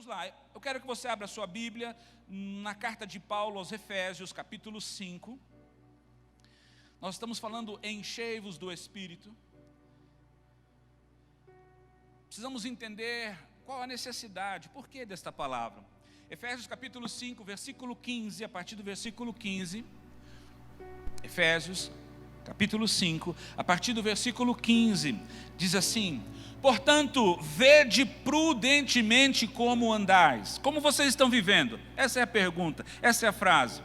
lá, eu quero que você abra a sua Bíblia na carta de Paulo aos Efésios, capítulo 5. Nós estamos falando enchei-vos do Espírito. Precisamos entender qual a necessidade, por que desta palavra. Efésios capítulo 5, versículo 15, a partir do versículo 15. Efésios capítulo 5, a partir do versículo 15, diz assim: portanto, vede prudentemente como andais. Como vocês estão vivendo? Essa é a pergunta, essa é a frase.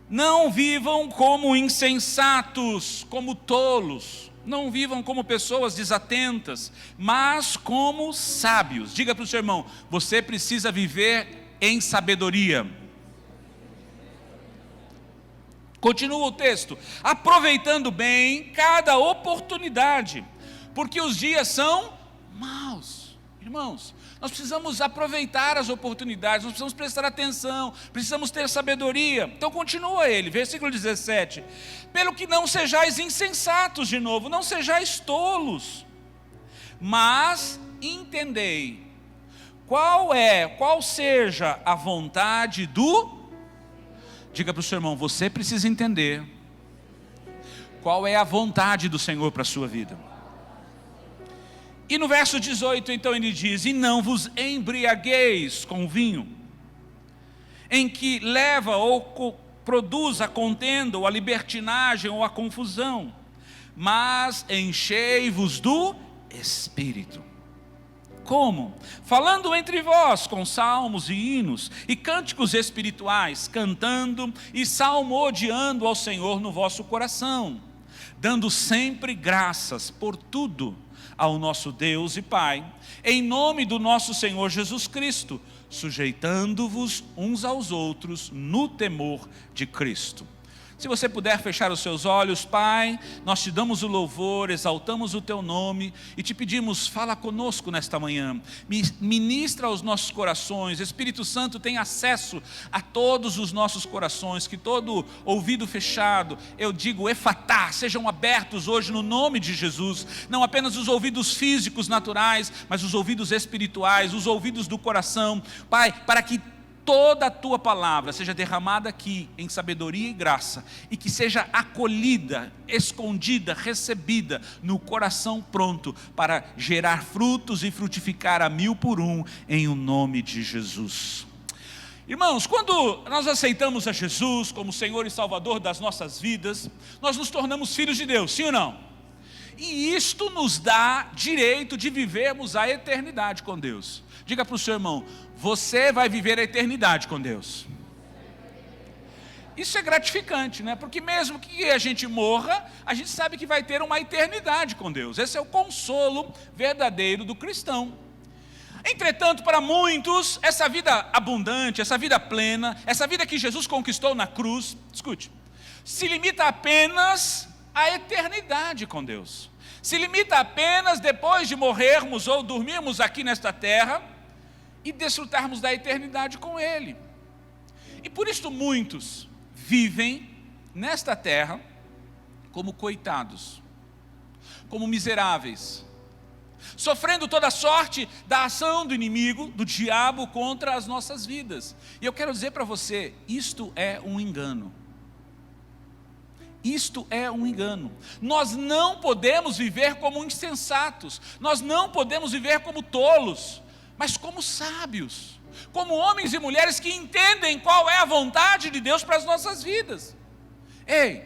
Não vivam como insensatos, como tolos. Não vivam como pessoas desatentas, mas como sábios. Diga para o seu irmão, você precisa viver em sabedoria. Continua o texto, aproveitando bem cada oportunidade, porque os dias são maus. Irmãos, nós precisamos aproveitar as oportunidades, nós precisamos prestar atenção, precisamos ter sabedoria. Então continua ele, versículo 17, pelo que não sejais insensatos, de novo, não sejais tolos, mas entendei qual seja a vontade do... Diga para o seu irmão, você precisa entender qual é a vontade do Senhor para a sua vida. E no verso 18, então ele diz, e não vos embriagueis com vinho, em que leva ou produz a contenda, ou a libertinagem, ou a confusão, mas enchei-vos do Espírito. Como? Falando entre vós com salmos e hinos e cânticos espirituais, cantando e salmodiando ao Senhor no vosso coração, dando sempre graças por tudo ao nosso Deus e Pai, em nome do nosso Senhor Jesus Cristo, sujeitando-vos uns aos outros no temor de Cristo. Se você puder fechar os seus olhos, Pai, nós te damos o louvor, exaltamos o teu nome e te pedimos, fala conosco nesta manhã, ministra aos nossos corações. Espírito Santo tem acesso a todos os nossos corações, que todo ouvido fechado, eu digo efatá, sejam abertos hoje no nome de Jesus, não apenas os ouvidos físicos naturais, mas os ouvidos espirituais, os ouvidos do coração, Pai, para que toda a tua palavra seja derramada aqui em sabedoria e graça, e que seja acolhida, escondida, recebida no coração pronto para gerar frutos e frutificar a 1000 por 1 em o nome de Jesus. Irmãos, quando nós aceitamos a Jesus como Senhor e Salvador das nossas vidas, nós nos tornamos filhos de Deus, sim ou não? E isto nos dá direito de vivermos a eternidade com Deus. Diga para o seu irmão, você vai viver a eternidade com Deus. Isso é gratificante, né? Porque mesmo que a gente morra, a gente sabe que vai ter uma eternidade com Deus. Esse é o consolo verdadeiro do cristão. Entretanto, para muitos, essa vida abundante, essa vida plena, essa vida que Jesus conquistou na cruz, escute, se limita apenas à eternidade com Deus. Se limita apenas depois de morrermos ou dormirmos aqui nesta terra e desfrutarmos da eternidade com Ele. E por isso muitos vivem nesta terra como coitados, como miseráveis, sofrendo toda sorte da ação do inimigo, do diabo contra as nossas vidas. E eu quero dizer para você, isto é um engano. Isto é um engano. Nós não podemos viver como insensatos, nós não podemos viver como tolos, mas como sábios, como homens e mulheres que entendem qual é a vontade de Deus para as nossas vidas. Ei,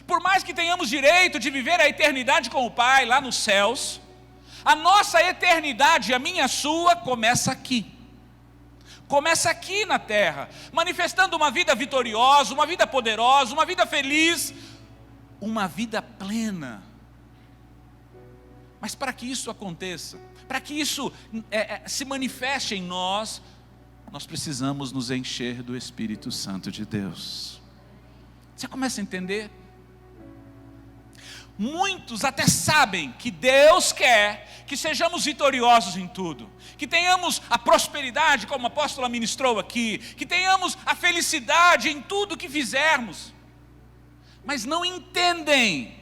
por mais que tenhamos direito de viver a eternidade com o Pai lá nos céus, a nossa eternidade, a minha e a sua, começa aqui. Começa aqui na terra, manifestando uma vida vitoriosa, uma vida poderosa, uma vida feliz, uma vida plena. Mas para que isso aconteça, para que isso se manifeste em nós, nós precisamos nos encher do Espírito Santo de Deus. Você começa a entender? Muitos até sabem que Deus quer que sejamos vitoriosos em tudo, que tenhamos a prosperidade, como a apóstola ministrou aqui, que tenhamos a felicidade em tudo que fizermos, mas não entendem,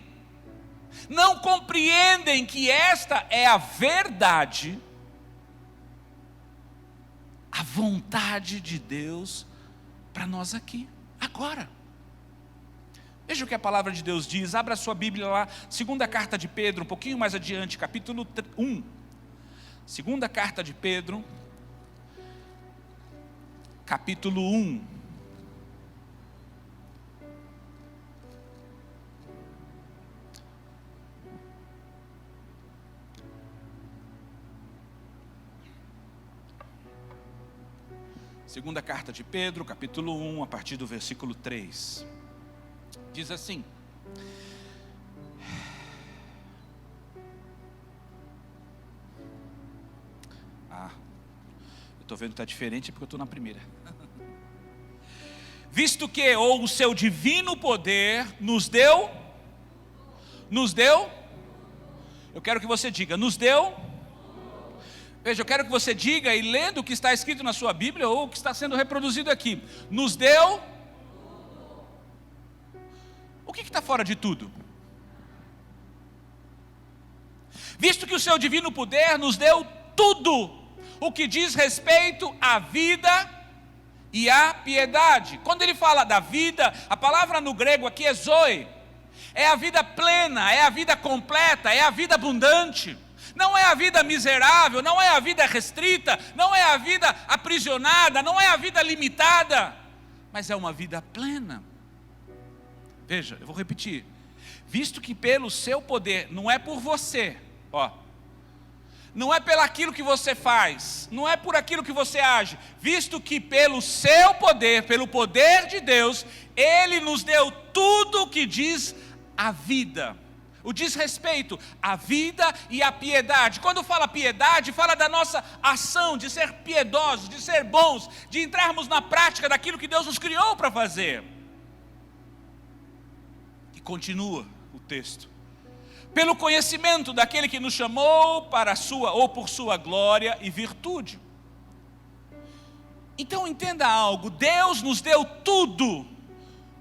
não compreendem que esta é a verdade vontade de Deus para nós aqui, agora. Veja o que a palavra de Deus diz. Abra a sua Bíblia lá, segunda carta de Pedro, um pouquinho mais adiante, capítulo 1. Segunda carta de Pedro, capítulo 1. Segunda carta de Pedro, capítulo 1, a partir do versículo 3. Diz assim: eu estou vendo que está diferente porque eu estou na primeira. Visto que, ou o seu divino poder nos deu, eu quero que você diga, nos deu. Veja, eu quero que você diga, e lendo o que está escrito na sua Bíblia, ou o que está sendo reproduzido aqui, nos deu. O que está fora de tudo? Visto que o seu divino poder nos deu tudo o que diz respeito à vida e à piedade. Quando ele fala da vida, a palavra no grego aqui é zoe. É a vida plena, é a vida completa, é a vida abundante. Não é a vida miserável, não é a vida restrita, não é a vida aprisionada, não é a vida limitada, mas é uma vida plena. Veja, eu vou repetir. Visto que pelo seu poder, não é por você, não é pelo aquilo que você faz, não é por aquilo que você age, visto que pelo seu poder, pelo poder de Deus, Ele nos deu tudo o que diz a vida. O diz respeito à vida e à piedade. Quando fala piedade, fala da nossa ação, de ser piedosos, de ser bons, de entrarmos na prática daquilo que Deus nos criou para fazer. E continua o texto. Pelo conhecimento daquele que nos chamou para a sua, ou por sua glória e virtude. Então entenda algo, Deus nos deu tudo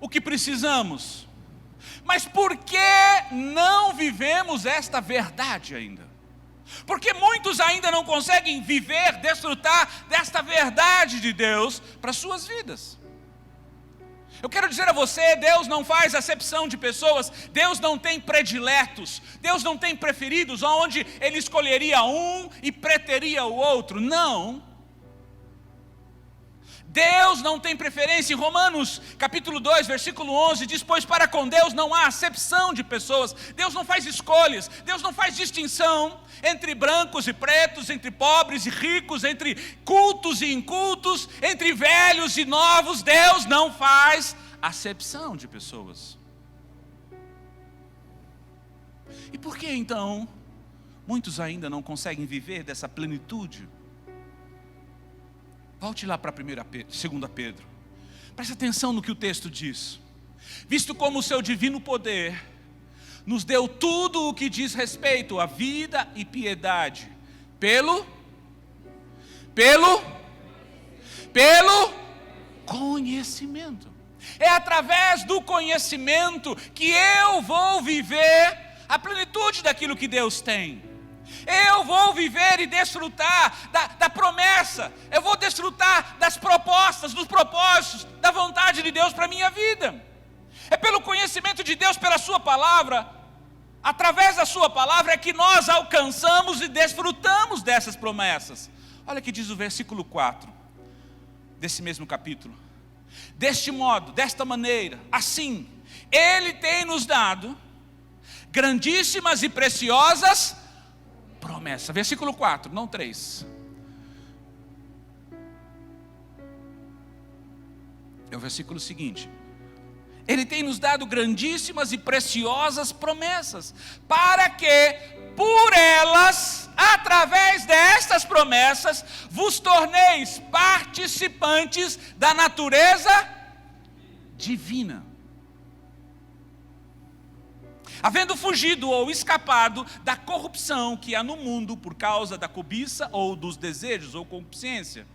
o que precisamos. Mas por que não vivemos esta verdade ainda? Porque muitos ainda não conseguem viver, desfrutar desta verdade de Deus para as suas vidas. Eu quero dizer a você, Deus não faz acepção de pessoas, Deus não tem prediletos, Deus não tem preferidos, onde Ele escolheria um e preteria o outro, não. Deus não tem preferência. Em Romanos capítulo 2, versículo 11, diz, pois para com Deus não há acepção de pessoas, Deus não faz escolhas, Deus não faz distinção entre brancos e pretos, entre pobres e ricos, entre cultos e incultos, entre velhos e novos, Deus não faz acepção de pessoas. E por que então muitos ainda não conseguem viver dessa plenitude? Volte lá para 2 Pedro. Preste atenção no que o texto diz. Visto como o seu divino poder nos deu tudo o que diz respeito à vida e piedade, pelo conhecimento. É através do conhecimento que eu vou viver a plenitude daquilo que Deus tem. Eu vou viver e desfrutar da promessa. Eu vou desfrutar das propostas, dos propósitos, da vontade de Deus para a minha vida. É pelo conhecimento de Deus, pela sua palavra, através da sua palavra é que nós alcançamos e desfrutamos dessas promessas. Olha o que diz o versículo 4 desse mesmo capítulo. Deste modo, desta maneira, assim, Ele tem nos dado grandíssimas e preciosas promessas. Versículo 4, não 3. É o versículo seguinte. Ele tem nos dado grandíssimas e preciosas promessas, para que, por elas, através destas promessas, vos torneis participantes da natureza divina. Havendo fugido ou escapado da corrupção que há no mundo por causa da cobiça ou dos desejos ou concupiscência.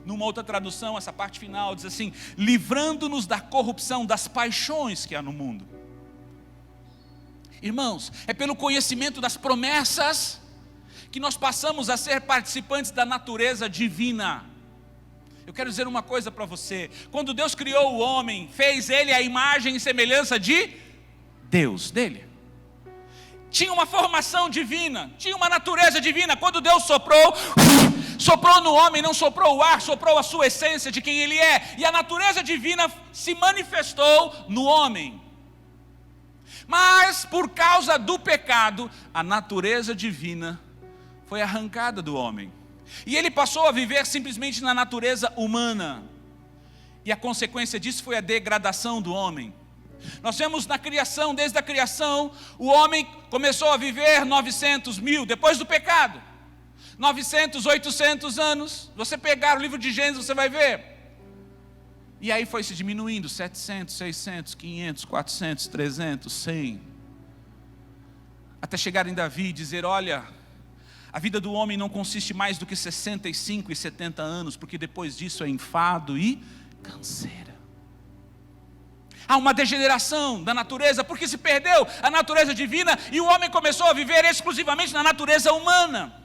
Numa outra tradução, essa parte final diz assim, livrando-nos da corrupção das paixões que há no mundo. Irmãos, é pelo conhecimento das promessas que nós passamos a ser participantes da natureza divina. Eu quero dizer uma coisa para você: quando Deus criou o homem, fez ele à imagem e semelhança de Deus, dele. Tinha uma formação divina, tinha uma natureza divina. Quando Deus soprou no homem, não soprou o ar, soprou a sua essência de quem ele é. E a natureza divina se manifestou no homem. Mas por causa do pecado, a natureza divina foi arrancada do homem. E ele passou a viver simplesmente na natureza humana. E a consequência disso foi a degradação do homem. Nós vemos na criação, desde a criação, o homem começou a viver 900, 1000, depois do pecado. 900, 800 anos. Você pegar o livro de Gênesis, você vai ver. E aí foi se diminuindo, 700, 600, 500, 400, 300, 100. Até chegar em Davi e dizer: olha, a vida do homem não consiste mais do que 65 e 70 anos, porque depois disso é enfado e canseira. Há uma degeneração da natureza, porque se perdeu a natureza divina e o homem começou a viver exclusivamente na natureza humana.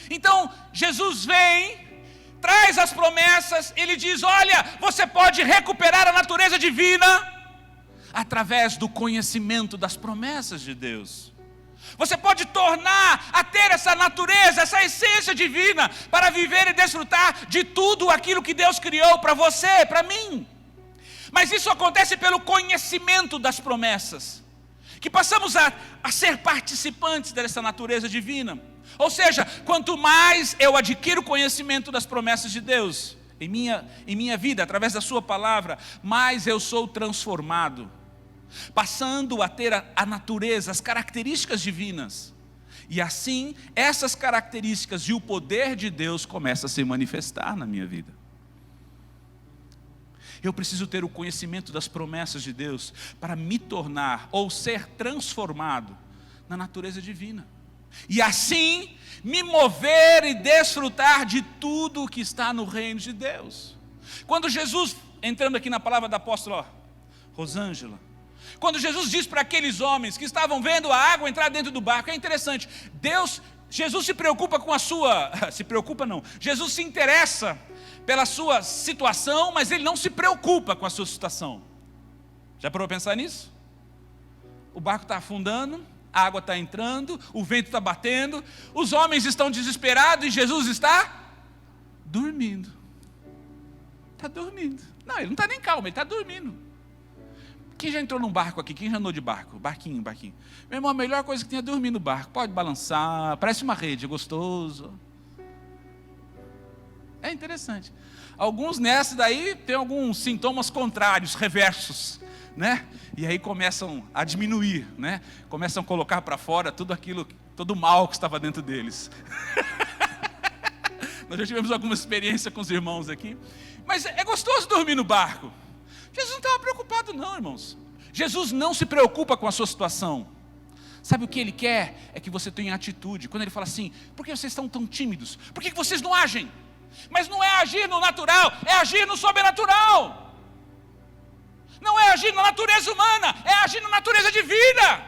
Então, Jesus vem, traz as promessas, ele diz: olha, você pode recuperar a natureza divina através do conhecimento das promessas de Deus. Você pode tornar a ter essa natureza, essa essência divina, para viver e desfrutar de tudo aquilo que Deus criou para você, para mim. Mas isso acontece pelo conhecimento das promessas, que passamos a ser participantes dessa natureza divina. Ou seja, quanto mais eu adquiro conhecimento das promessas de Deus em minha vida, através da sua palavra, mais eu sou transformado, passando a ter a natureza, as características divinas. E assim, essas características e o poder de Deus começam a se manifestar na minha vida. Eu preciso ter o conhecimento das promessas de Deus para me tornar ou ser transformado na natureza divina. E assim me mover e desfrutar de tudo o que está no reino de Deus. Quando Jesus, entrando aqui na palavra da apóstola Rosângela, quando Jesus diz para aqueles homens que estavam vendo a água entrar dentro do barco, é interessante, Jesus se preocupa com a sua, Jesus se interessa pela sua situação, mas ele não se preocupa com a sua situação. Já parou para pensar nisso? O barco está afundando, a água está entrando, o vento está batendo, os homens estão desesperados e Jesus está dormindo. Está dormindo. Não, ele não está nem calmo, ele está dormindo. Quem já entrou num barco aqui? Quem já andou de barco? Barquinho. Meu irmão, a melhor coisa que tem é dormir no barco. Pode balançar, parece uma rede, é gostoso. É interessante. Alguns nessa daí tem alguns sintomas contrários, reversos, né? E aí começam a diminuir, né? Começam a colocar para fora tudo aquilo, todo o mal que estava dentro deles. Nós já tivemos alguma experiência com os irmãos aqui. Mas é gostoso dormir no barco. Jesus não estava preocupado não, irmãos. Jesus não se preocupa com a sua situação. Sabe o que ele quer? É que você tenha atitude. Quando ele fala assim: por que vocês estão tão tímidos? Por que vocês não agem? Mas não é agir no natural, é agir no sobrenatural. Não é agir na natureza humana, é agir na natureza divina.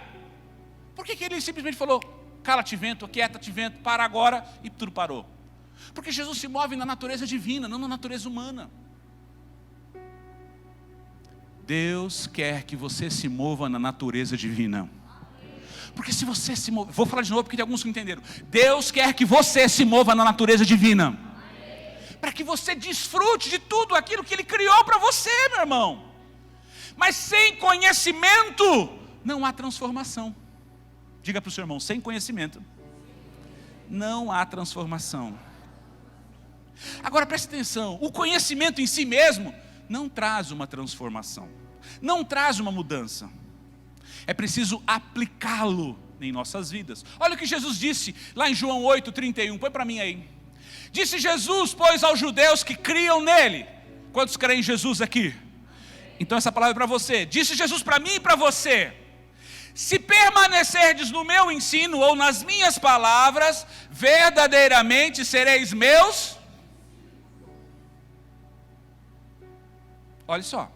Por que ele simplesmente falou: cala-te vento, aquieta-te vento, para agora, e tudo parou? Porque Jesus se move na natureza divina, não na natureza humana. Deus quer que você se mova na natureza divina. Porque se você se move, vou falar de novo porque tem alguns que entenderam. Deus quer que você se mova na natureza divina, para que você desfrute de tudo aquilo que Ele criou para você, meu irmão. Mas sem conhecimento não há transformação. Diga para o seu irmão: sem conhecimento não há transformação. Agora preste atenção, o conhecimento em si mesmo não traz uma transformação, não traz uma mudança. É preciso aplicá-lo em nossas vidas. Olha o que Jesus disse lá em João 8:31, põe para mim aí. Disse Jesus, pois, aos judeus que criam nele. Quantos creem em Jesus aqui? Então essa palavra é para você. Disse Jesus para mim e para você: se permanecerdes no meu ensino ou nas minhas palavras, verdadeiramente sereis meus. Olha só.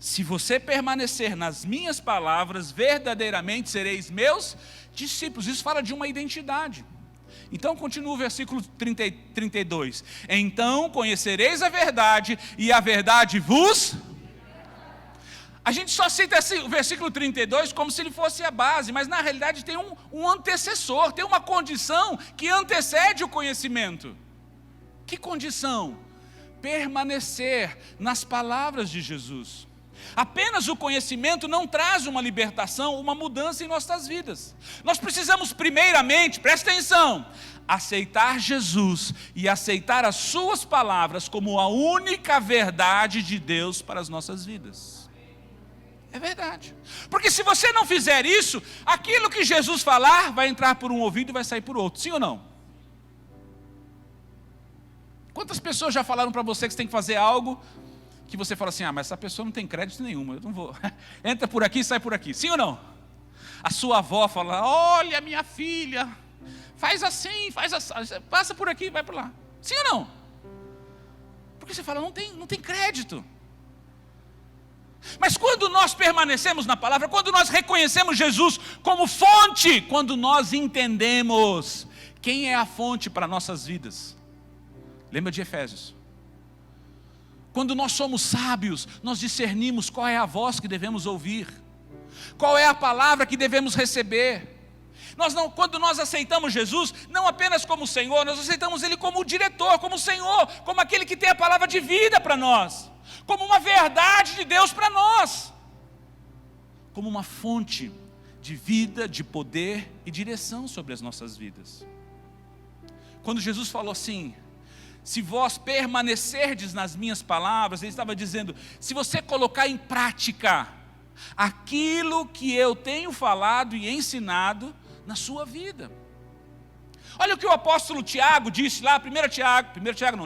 Se você permanecer nas minhas palavras, verdadeiramente sereis meus discípulos. Isso fala de uma identidade. Então continua o versículo 32. Então conhecereis a verdade, e a verdade vos... A gente só cita o versículo 32 como se ele fosse a base, mas na realidade tem um antecessor, tem uma condição que antecede o conhecimento. Que condição? Permanecer nas palavras de Jesus. Apenas o conhecimento não traz uma libertação, uma mudança em nossas vidas. Nós precisamos primeiramente, presta atenção, aceitar Jesus e aceitar as suas palavras como a única verdade de Deus para as nossas vidas. É verdade. Porque se você não fizer isso, aquilo que Jesus falar vai entrar por um ouvido e vai sair por outro. Sim ou não? Quantas pessoas já falaram para você que você tem que fazer algo que você fala assim, mas essa pessoa não tem crédito nenhum, eu não vou. Entra por aqui e sai por aqui. Sim ou não? A sua avó fala, olha minha filha, faz assim, passa por aqui e vai por lá. Sim ou não? Porque você fala, não tem crédito. Mas quando nós permanecemos na palavra, quando nós reconhecemos Jesus como fonte, quando nós entendemos quem é a fonte para nossas vidas, lembra de Efésios? Quando nós somos sábios, nós discernimos qual é a voz que devemos ouvir, qual é a palavra que devemos receber. Quando nós aceitamos Jesus, não apenas como Senhor, nós aceitamos Ele como o diretor, como o Senhor, como aquele que tem a palavra de vida para nós, como uma verdade de Deus para nós, como uma fonte de vida, de poder e direção sobre as nossas vidas. Quando Jesus falou assim, se vós permanecerdes nas minhas palavras, Ele estava dizendo, se você colocar em prática aquilo que eu tenho falado e ensinado na sua vida. Olha o que o apóstolo Tiago disse lá,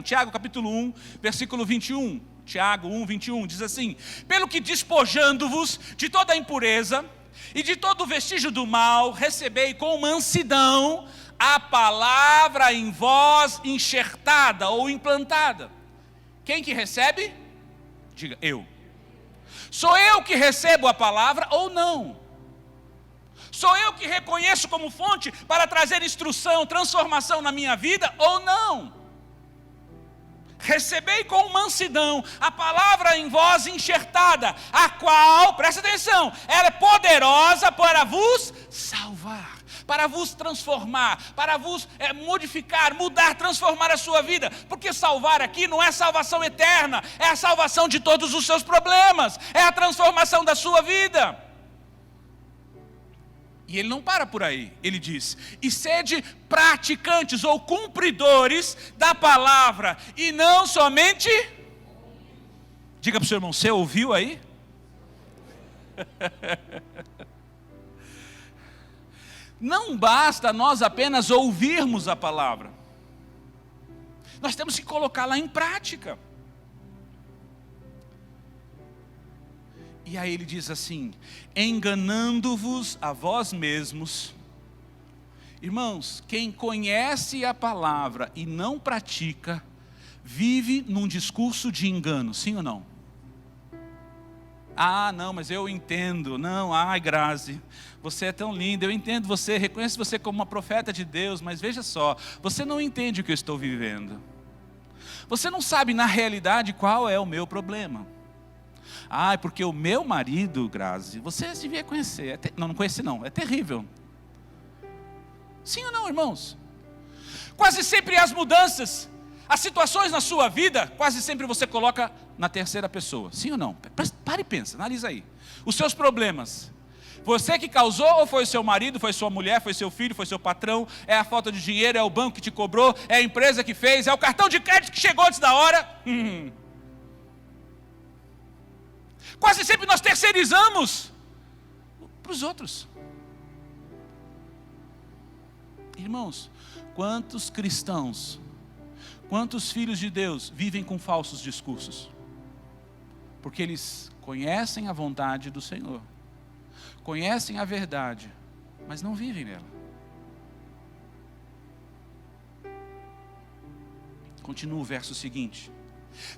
Tiago capítulo 1, versículo 21, Tiago 1, 21, diz assim, pelo que despojando-vos de toda a impureza e de todo o vestígio do mal, recebei com mansidão a palavra em vós enxertada ou implantada. Quem que recebe? Diga, eu. Sou eu que recebo a palavra ou não? Sou eu que reconheço como fonte para trazer instrução, transformação na minha vida ou não? Recebei com mansidão a palavra em vós enxertada, a qual, presta atenção, ela é poderosa para vos salvar, para vos transformar, para vos modificar, mudar, transformar a sua vida. Porque salvar aqui não é salvação eterna, é a salvação de todos os seus problemas, é a transformação da sua vida. E ele não para por aí, ele diz, e sede praticantes ou cumpridores da palavra, e não somente, diga para o seu irmão, você ouviu aí? Não basta nós apenas ouvirmos a palavra, nós temos que colocá-la em prática. E aí ele diz assim, enganando-vos a vós mesmos. Irmãos, quem conhece a palavra e não pratica, vive num discurso de engano, sim ou não? Não, mas eu entendo, Grazi, você é tão linda, eu entendo você, reconheço você como uma profeta de Deus, mas veja só, você não entende o que eu estou vivendo. Você não sabe na realidade qual é o meu problema. Porque o meu marido, Grazi, você devia conhecer. Não conhece não, é terrível. Sim ou não, irmãos? Quase sempre as mudanças, as situações na sua vida, quase sempre você coloca na terceira pessoa. Sim ou não? Para e pensa, analisa aí. Os seus problemas, você que causou ou foi seu marido, foi sua mulher, foi seu filho, foi seu patrão, é a falta de dinheiro, é o banco que te cobrou, é a empresa que fez, é o cartão de crédito que chegou antes da hora. Quase sempre nós terceirizamos para os outros. Irmãos, quantos cristãos, quantos filhos de Deus vivem com falsos discursos? Porque eles conhecem a vontade do Senhor, conhecem a verdade, mas não vivem nela. Continua o verso seguinte.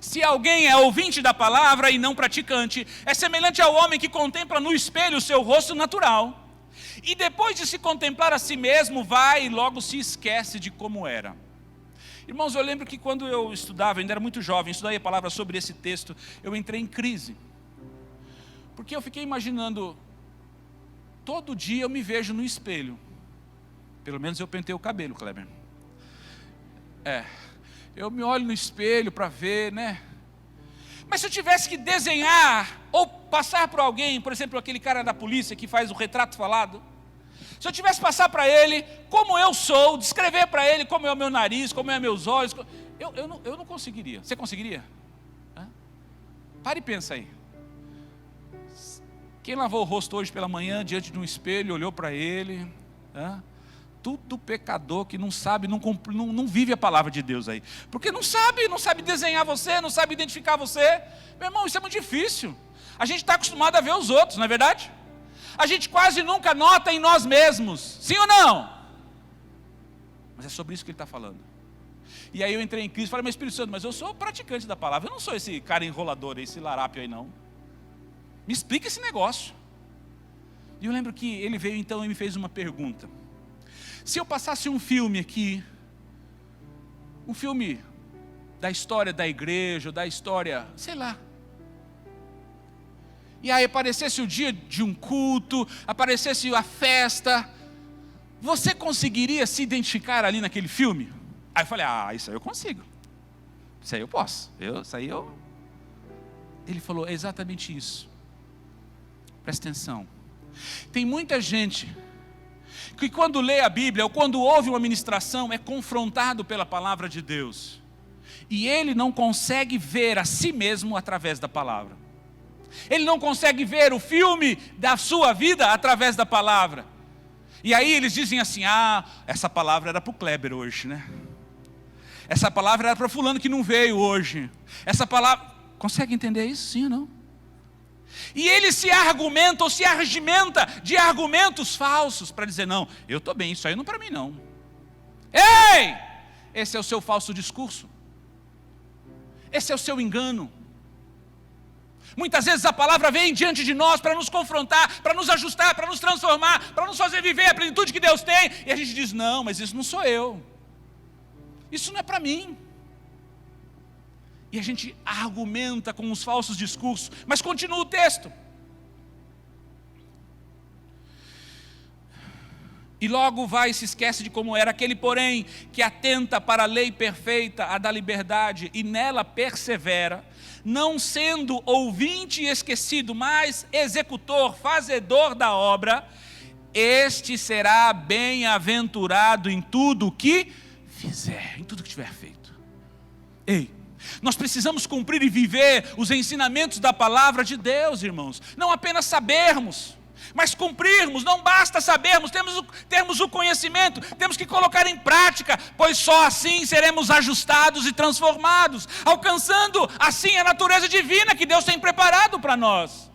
Se alguém é ouvinte da palavra e não praticante, é semelhante ao homem que contempla no espelho o seu rosto natural E depois de se contemplar a si mesmo, vai e logo se esquece de como era. Irmãos, eu lembro que quando eu estudava, ainda era muito jovem, estudei a palavra sobre esse texto, eu entrei em crise. Porque eu fiquei imaginando, todo dia eu me vejo no espelho. Pelo menos eu pentei o cabelo, Kleber. Eu me olho no espelho para ver, né? Mas se eu tivesse que desenhar, ou passar para alguém, por exemplo, aquele cara da polícia que faz o retrato falado, se eu tivesse que passar para ele como eu sou, descrever para ele como é o meu nariz, como é meus olhos, eu não conseguiria. Você conseguiria? Pare e pensa aí. Quem lavou o rosto hoje pela manhã diante de um espelho, olhou para ele, tudo pecador que não sabe, não vive a palavra de Deus aí, porque não sabe desenhar você, não sabe identificar você. Meu irmão, isso é muito difícil. A gente está acostumado a ver os outros, não é verdade? A gente quase nunca nota em nós mesmos, sim ou não? Mas é sobre isso que ele está falando. E aí eu entrei em crise e falei, mas Espírito Santo, mas eu sou praticante da palavra, eu não sou esse cara enrolador, esse larápio aí não. Me explica esse negócio. E eu lembro que ele veio então e me fez uma pergunta. Se eu passasse um filme aqui, um filme da história da igreja, da história, sei lá, e aí aparecesse o dia de um culto, aparecesse a festa, você conseguiria se identificar ali naquele filme? Aí eu falei, isso aí eu consigo, isso aí eu posso, Ele falou, é exatamente isso. Presta atenção, tem muita gente que quando lê a Bíblia, ou quando ouve uma ministração, é confrontado pela palavra de Deus, e ele não consegue ver a si mesmo através da palavra, ele não consegue ver o filme da sua vida através da palavra, e aí eles dizem assim, essa palavra era para o Kleber hoje, né? Essa palavra era para fulano que não veio hoje, essa palavra, consegue entender isso, sim ou não? E ele se argumenta ou se argimenta de argumentos falsos para dizer, não, eu estou bem, isso aí não é para mim não. Ei! Esse é o seu falso discurso. Esse é o seu engano. Muitas vezes a palavra vem diante de nós para nos confrontar, para nos ajustar, para nos transformar, para nos fazer viver a plenitude que Deus tem. E a gente diz, não, mas isso não sou eu. Isso não é para mim. E a gente argumenta com os falsos discursos, mas continua o texto. E logo vai e se esquece de como era. Aquele, porém, que atenta para a lei perfeita, a da liberdade, e nela persevera, não sendo ouvinte e esquecido, mas executor, fazedor da obra, este será bem-aventurado em tudo o que fizer, em tudo que tiver feito. Ei! Nós precisamos cumprir e viver os ensinamentos da palavra de Deus, irmãos. Não apenas sabermos, mas cumprirmos. Não basta sabermos, temos o conhecimento, temos que colocar em prática, pois só assim seremos ajustados e transformados, alcançando assim a natureza divina que Deus tem preparado para nós.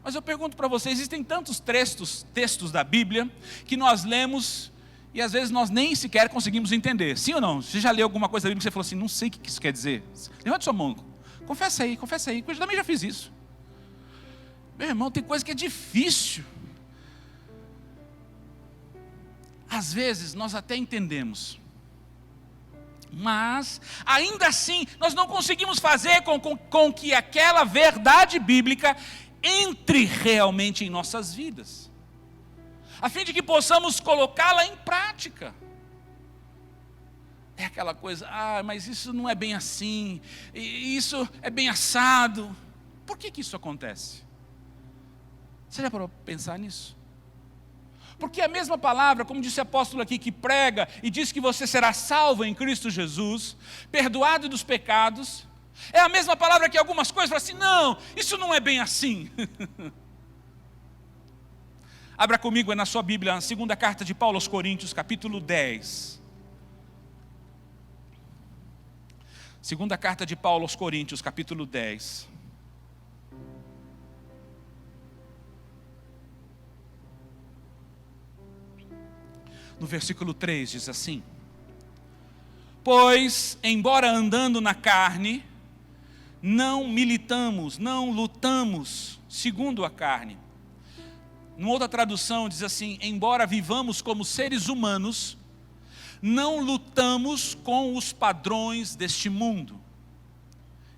Mas eu pergunto para vocês, existem tantos textos da Bíblia que nós lemos e às vezes nós nem sequer conseguimos entender. Sim ou não? Você já leu alguma coisa da Bíblia que você falou assim, não sei o que isso quer dizer? Levante sua mão. Confessa aí. Eu também já fiz isso. Meu irmão, tem coisa que é difícil. Às vezes nós até entendemos, mas ainda assim nós não conseguimos fazer com que aquela verdade bíblica entre realmente em nossas vidas, a fim de que possamos colocá-la em prática. É aquela coisa, mas isso não é bem assim, isso é bem assado. Por que isso acontece? Você já parou para pensar nisso? Porque a mesma palavra, como disse o apóstolo aqui, que prega e diz que você será salvo em Cristo Jesus, perdoado dos pecados, é a mesma palavra que algumas coisas falam assim, não, isso não é bem assim. Abra comigo na sua Bíblia, a segunda carta de Paulo aos Coríntios, capítulo 10. Segunda carta de Paulo aos Coríntios, capítulo 10. No versículo 3 diz assim: pois, embora andando na carne, não militamos, não lutamos segundo a carne. Numa outra tradução diz assim: embora vivamos como seres humanos, não lutamos com os padrões deste mundo.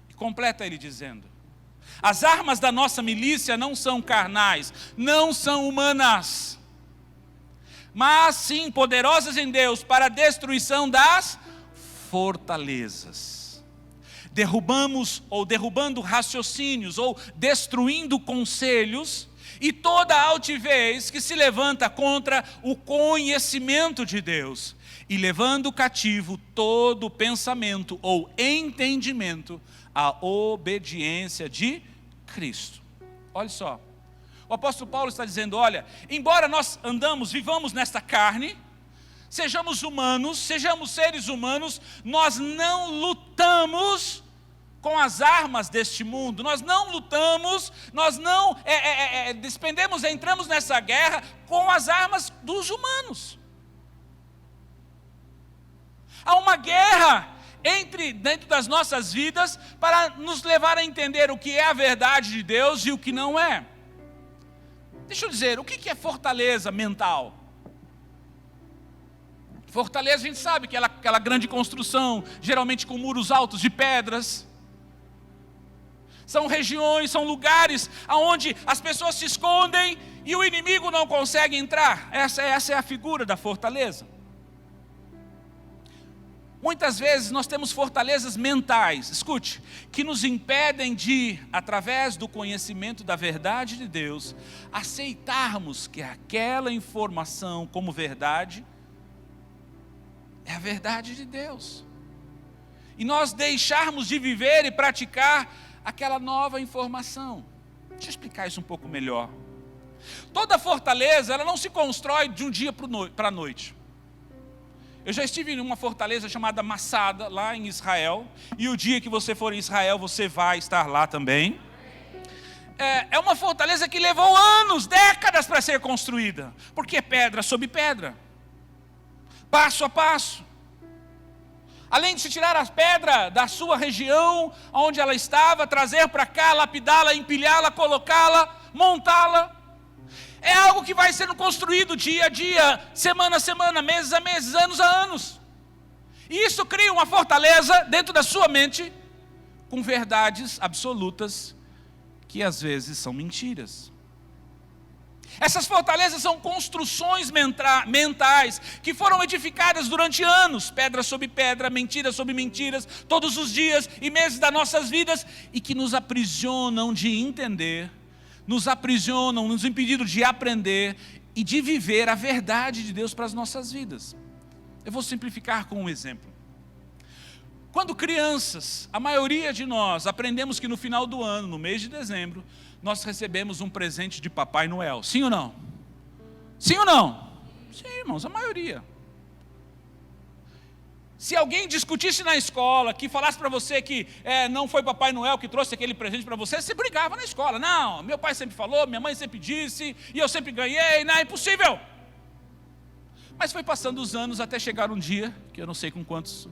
E completa ele dizendo: as armas da nossa milícia não são carnais, não são humanas, mas sim poderosas em Deus para a destruição das fortalezas. Derrubando raciocínios, ou destruindo conselhos, e toda altivez que se levanta contra o conhecimento de Deus, e levando cativo todo pensamento ou entendimento à obediência de Cristo. Olha só, o apóstolo Paulo está dizendo: olha, embora nós vivamos nesta carne, sejamos humanos, sejamos seres humanos, nós não lutamos com as armas deste mundo, nós não lutamos, nós não entramos nessa guerra com as armas dos humanos. Há uma guerra dentro das nossas vidas para nos levar a entender o que é a verdade de Deus e o que não é. Deixa eu dizer, o que é fortaleza mental? Fortaleza, a gente sabe que é aquela grande construção, geralmente com muros altos de pedras. São regiões, são lugares onde as pessoas se escondem e o inimigo não consegue entrar. Essa é a figura da fortaleza. Muitas vezes nós temos fortalezas mentais, escute, que nos impedem de, através do conhecimento da verdade de Deus, aceitarmos que aquela informação como verdade é a verdade de Deus. E nós deixarmos de viver e praticar aquela nova informação. Deixa eu explicar isso um pouco melhor. Toda fortaleza, ela não se constrói de um dia para a noite. Eu já estive em uma fortaleza chamada Massada, lá em Israel, e o dia que você for em Israel, você vai estar lá também. É uma fortaleza que levou anos, décadas para ser construída, porque é pedra sobre pedra, passo a passo. Além de se tirar as pedras da sua região, onde ela estava, trazer para cá, lapidá-la, empilhá-la, colocá-la, montá-la. É algo que vai sendo construído dia a dia, semana a semana, meses a meses, anos a anos. E isso cria uma fortaleza dentro da sua mente, com verdades absolutas, que às vezes são mentiras. Essas fortalezas são construções mentais, que foram edificadas durante anos, pedra sobre pedra, mentiras sobre mentiras, todos os dias e meses das nossas vidas, e que nos aprisionam de entender, nos aprisionam, nos impedindo de aprender e de viver a verdade de Deus para as nossas vidas. Eu vou simplificar com um exemplo. Quando crianças, a maioria de nós aprendemos que no final do ano, no mês de dezembro, nós recebemos um presente de Papai Noel. Sim ou não? Sim ou não? Sim, irmãos, a maioria. Se alguém discutisse na escola, que falasse para você que não foi Papai Noel que trouxe aquele presente para você, você brigava na escola. Não, meu pai sempre falou, minha mãe sempre disse, e eu sempre ganhei, não, é impossível. Mas foi passando os anos até chegar um dia, que eu não sei com quantos,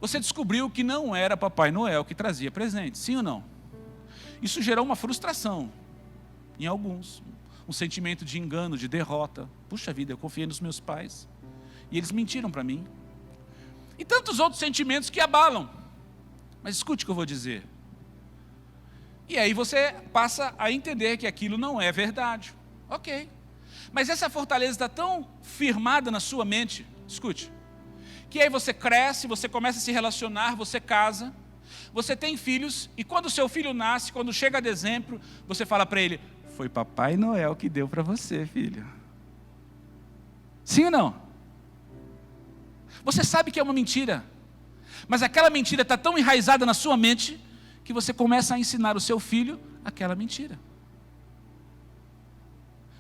você descobriu que não era Papai Noel que trazia presente, sim ou não? Isso gerou uma frustração em alguns, um sentimento de engano, de derrota. Puxa vida, eu confiei nos meus pais, e eles mentiram para mim. E tantos outros sentimentos que abalam. Mas escute o que eu vou dizer. E aí você passa a entender que aquilo não é verdade. Ok. Mas essa fortaleza está tão firmada na sua mente, escute, que aí você cresce, você começa a se relacionar, você casa, você tem filhos, e quando o seu filho nasce, quando chega dezembro, você fala para ele: foi Papai Noel que deu para você, filho. Sim ou não? Você sabe que é uma mentira, mas aquela mentira está tão enraizada na sua mente, que você começa a ensinar o seu filho aquela mentira.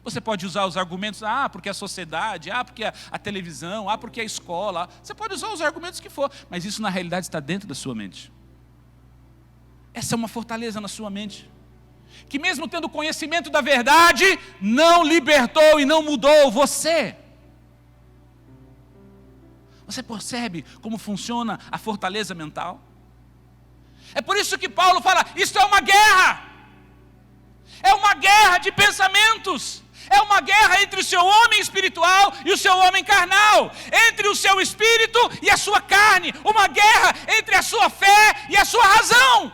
Você pode usar os argumentos, porque a sociedade, porque a televisão, porque a escola. Você pode usar os argumentos que for, mas isso na realidade está dentro da sua mente. Essa é uma fortaleza na sua mente, que mesmo tendo conhecimento da verdade, não libertou e não mudou você. Você percebe como funciona a fortaleza mental? É por isso que Paulo fala, isso é uma guerra. É uma guerra de pensamentos. É uma guerra entre o seu homem espiritual e o seu homem carnal, entre o seu espírito e a sua carne, uma guerra entre a sua fé e a sua razão.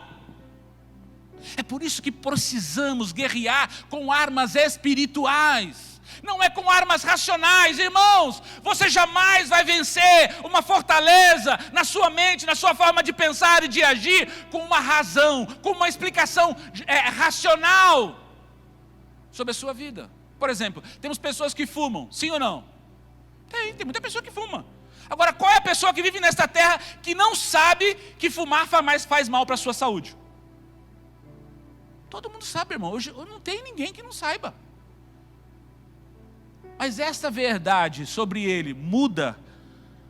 É por isso que precisamos guerrear com armas espirituais, não é com armas racionais. Irmãos, você jamais vai vencer uma fortaleza na sua mente, na sua forma de pensar e de agir, com uma razão, com uma explicação racional sobre a sua vida. Por exemplo, temos pessoas que fumam, sim ou não? Tem muita pessoa que fuma. Agora, qual é a pessoa que vive nesta terra que não sabe que fumar faz mal para a sua saúde? Todo mundo sabe, irmão. Hoje não tem ninguém que não saiba. Mas essa verdade sobre ele muda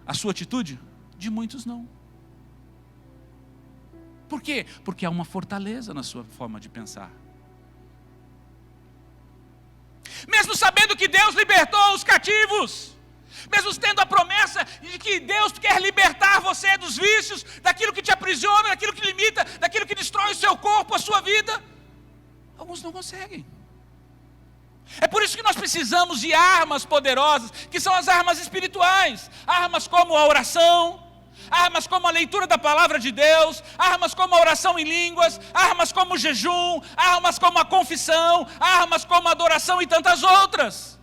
a sua atitude? De muitos não. Por quê? Porque há uma fortaleza na sua forma de pensar. Mesmo sabendo que Deus libertou os cativos, mesmo tendo a promessa de que Deus quer libertar você dos vícios, daquilo que te aprisiona, daquilo que limita, daquilo que destrói o seu corpo, a sua vida, alguns não conseguem. É por isso que nós precisamos de armas poderosas, que são as armas espirituais. Armas como a oração, armas como a leitura da palavra de Deus, armas como a oração em línguas, armas como o jejum, armas como a confissão, armas como a adoração e tantas outras.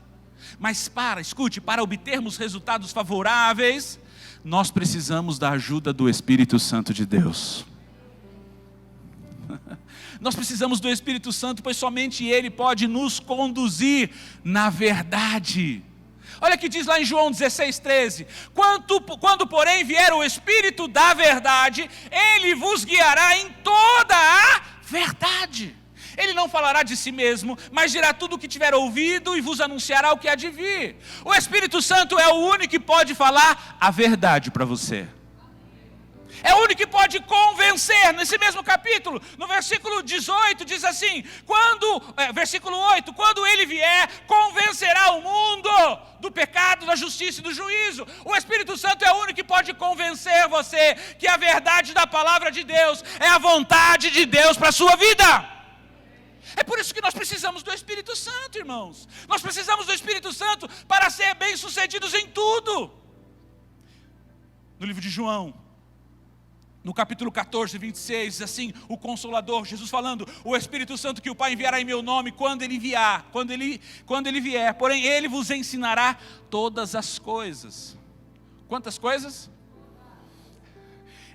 Mas escute, para obtermos resultados favoráveis, nós precisamos da ajuda do Espírito Santo de Deus. Nós precisamos do Espírito Santo, pois somente Ele pode nos conduzir na verdade. Olha o que diz lá em João 16:13. Quando porém vier o Espírito da verdade, Ele vos guiará em toda a verdade. Ele não falará de si mesmo, mas dirá tudo o que tiver ouvido e vos anunciará o que há de vir. O Espírito Santo é o único que pode falar a verdade para você. É o único que pode convencer. Nesse mesmo capítulo, no versículo 18, diz assim, versículo 8, quando Ele vier, convencerá o mundo do pecado, da justiça e do juízo. O Espírito Santo é o único que pode convencer você que a verdade da palavra de Deus é a vontade de Deus para a sua vida. É por isso que nós precisamos do Espírito Santo, irmãos. Nós precisamos do Espírito Santo para ser bem-sucedidos em tudo. No livro de João, no capítulo 14, 26, diz assim, o Consolador, Jesus falando, o Espírito Santo que o Pai enviará em meu nome, quando ele vier, porém Ele vos ensinará todas as coisas. Quantas coisas?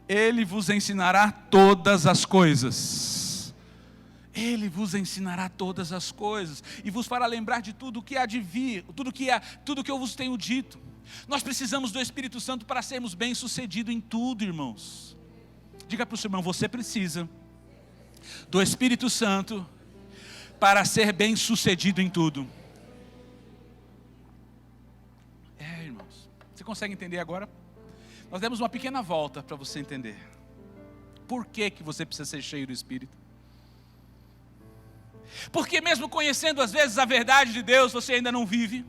Ele vos ensinará todas as coisas. Ele vos ensinará todas as coisas, e vos fará lembrar de tudo que há de vir, tudo que eu vos tenho dito. Nós precisamos do Espírito Santo para sermos bem-sucedidos em tudo, irmãos. Diga para o seu irmão, você precisa do Espírito Santo para ser bem-sucedido em tudo. Irmãos, você consegue entender agora? Nós demos uma pequena volta para você entender. Por que você precisa ser cheio do Espírito? Porque mesmo conhecendo às vezes a verdade de Deus, você ainda não vive.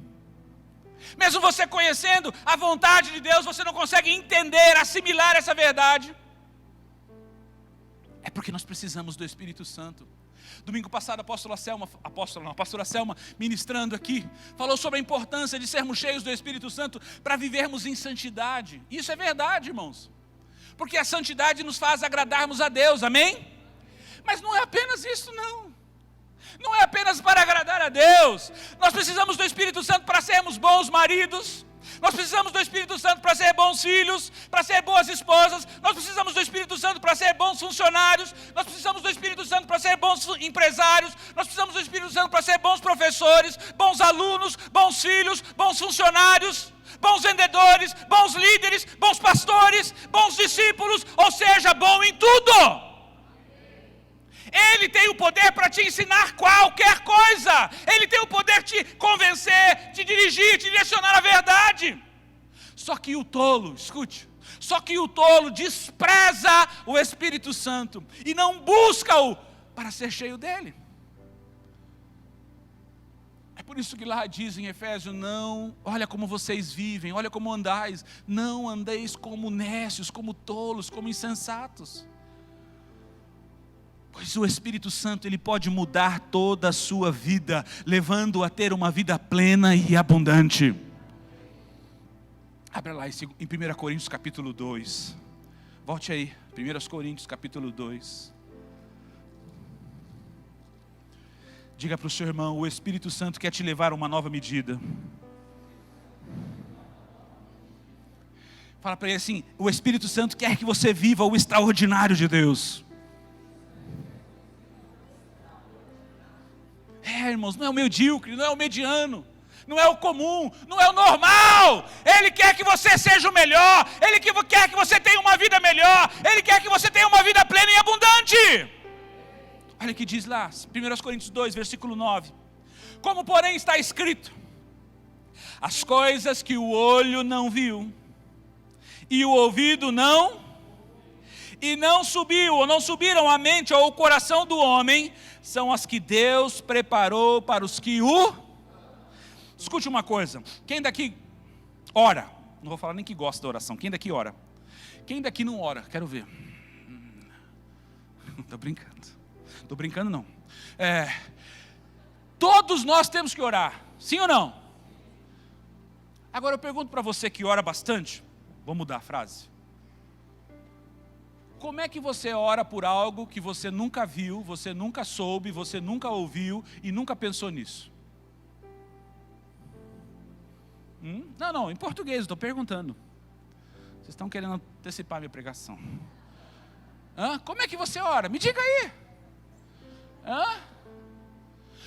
Mesmo você conhecendo a vontade de Deus, você não consegue entender, assimilar essa verdade. É porque nós precisamos do Espírito Santo. Domingo passado, a pastora Selma, ministrando aqui, falou sobre a importância de sermos cheios do Espírito Santo para vivermos em santidade. Isso é verdade, irmãos. Porque a santidade nos faz agradarmos a Deus, amém? Mas não é apenas isso, não. Não é apenas para agradar a Deus. Nós precisamos do Espírito Santo para sermos bons maridos. Nós precisamos do Espírito Santo para ser bons filhos, para ser boas esposas. Nós precisamos do Espírito Santo para ser bons funcionários. Nós precisamos do Espírito Santo para ser bons empresários. Nós precisamos do Espírito Santo para ser bons professores, bons alunos, bons filhos, bons funcionários, bons vendedores, bons líderes, bons pastores, bons discípulos, ou seja, bom em tudo. Ele tem o poder para te ensinar qualquer coisa. Ele tem o poder de te convencer, te dirigir, te direcionar à verdade. Só que o tolo, escute, só que o tolo despreza o Espírito Santo e não busca-o para ser cheio dele. É por isso que lá diz em Efésios, não, olha como vocês vivem, olha como andais, não andeis como nécios, como tolos, como insensatos. Pois o Espírito Santo, ele pode mudar toda a sua vida, levando a ter uma vida plena e abundante. Abra lá em 1 Coríntios capítulo 2. Volte aí, 1 Coríntios capítulo 2. Diga para o seu irmão, o Espírito Santo quer te levar a uma nova medida. Fala para ele assim, o Espírito Santo quer que você viva o extraordinário de Deus. Irmãos, não é o medíocre, não é o mediano, não é o comum, não é o normal. Ele quer que você seja o melhor, Ele quer que você tenha uma vida melhor, Ele quer que você tenha uma vida plena e abundante. Olha o que diz lá, 1 Coríntios 2, versículo 9. Como porém está escrito, as coisas que o olho não viu, e o ouvido não subiu, ou não subiram à mente ou ao coração do homem, são as que Deus preparou para os que o... Escute uma coisa, quem daqui ora? Não vou falar nem que gosta da oração, quem daqui ora? Quem daqui não ora? Quero ver. Estou brincando não. Todos nós temos que orar, sim ou não? Agora eu pergunto para você que ora bastante, vou mudar a frase. Como é que você ora por algo que você nunca viu, você nunca soube, você nunca ouviu e nunca pensou nisso? Não, em português, estou perguntando. Vocês estão querendo antecipar minha pregação. Como é que você ora? Me diga aí.